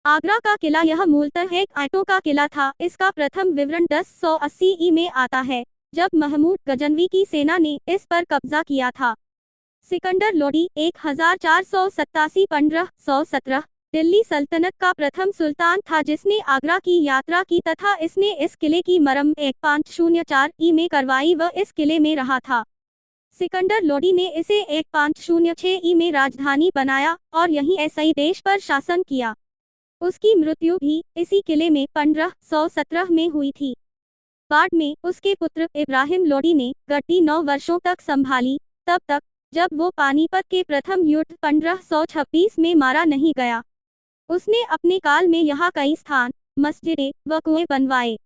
आगरा का किला यह मूलतः एक ईंटों का किला था। इसका प्रथम विवरण 1080 ई में आता है, जब महमूद गजनवी की सेना ने इस पर कब्जा किया था। सिकंदर लोदी 1487-1517 दिल्ली सल्तनत का प्रथम सुल्तान था जिसने आगरा की यात्रा की तथा इसने इस किले की मरम्मत 1504 ई में करवाई व इस किले में रहा था। सिकंदर लोदी ने इसे 1506 ई में राजधानी बनाया और यहीं ईसाई देश पर शासन किया। उसकी मृत्यु भी इसी किले में 1517 में हुई थी। बाद में उसके पुत्र इब्राहिम लोदी ने गद्दी 9 वर्षों तक संभाली, तब तक जब वो पानीपत के प्रथम युद्ध 1526 में मारा नहीं गया। उसने अपने काल में यहाँ कई स्थान, मस्जिदें व कुएं बनवाए।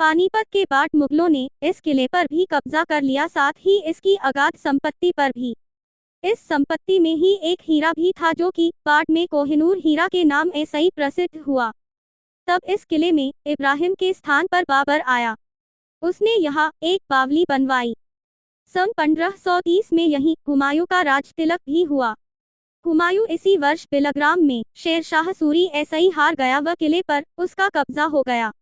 पानीपत के बाद मुगलों ने इस किले पर भी कब्जा कर लिया, साथ ही इसकी अगाध संपत्ति पर भी। इस संपत्ति में ही एक हीरा भी था जो कि बाद में कोहिनूर हीरा के नाम ऐसे ही प्रसिद्ध हुआ। तब इस किले में इब्राहिम के स्थान पर बाबर आया। उसने यहाँ एक बावली बनवाई। सन 1530 में यहीं हुमायूं का राज तिलक भी हुआ। हुमायूं इसी वर्ष बिलग्राम में शेरशाह सूरी ऐसे ही हार गया व किले पर उसका कब्जा हो गया।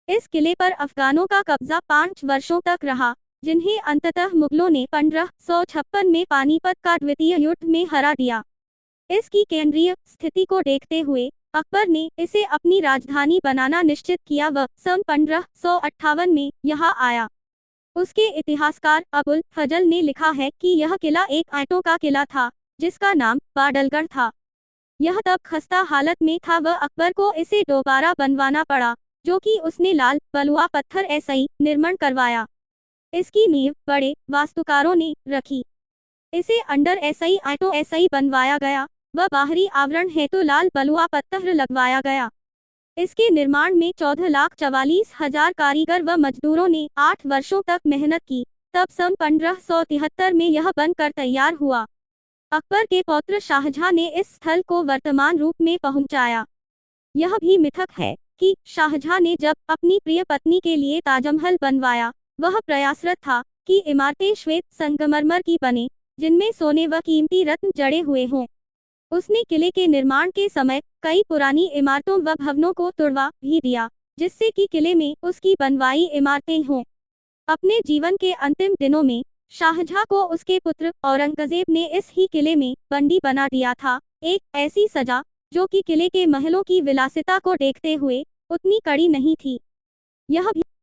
इस किले पर अफगानों का कब्जा 5 वर्षों तक रहा, जिन्हें अंततः मुगलों ने 1556 में पानीपत का द्वितीय युद्ध में हरा दिया। इसकी केंद्रीय स्थिति को देखते हुए अकबर ने इसे अपनी राजधानी बनाना निश्चित किया व सन 1558 में यहाँ आया। उसके इतिहासकार अबुल फजल ने लिखा है कि यह किला एक ईंटों का किला था, जिसका नाम बाडलगढ़ था। यह तब खस्ता हालत में था व अकबर को इसे दोबारा बनवाना पड़ा, जो कि उसने लाल बलुआ पत्थर ऐसे ही निर्माण करवाया। इसकी नींव बड़े वास्तुकारों ने रखी। इसे अंडर ऐसे ही ईंटों ऐसे ही बनवाया गया व बाहरी आवरण हेतु लाल बलुआ पत्थर लगवाया गया। इसके निर्माण में 14,44,000 कारीगर व मजदूरों ने 8 वर्षों तक मेहनत की। तब सन 1573 में यह बनकर तैयार हुआ। अकबर के पौत्र शाहजहां ने इस स्थल को वर्तमान रूप में पहुंचाया। यह भी मिथक है कि शाहजहां ने जब अपनी प्रिय पत्नी के लिए ताजमहल बनवाया, वह प्रयासरत था कि इमारतें श्वेत संगमरमर की बने, जिनमें सोने व कीमती रत्न जड़े हुए हों। उसने किले के निर्माण के समय कई पुरानी इमारतों व भवनों को तुड़वा भी दिया, जिससे कि किले में उसकी बनवाई इमारतें हों। अपने जीवन के अंतिम दिनों में शाहजहां को उसके पुत्र औरंगजेब ने इस ही किले में बंदी बना दिया था, एक ऐसी सजा जो कि किले के महलों की विलासिता को देखते हुए उतनी कड़ी नहीं थी। यह भी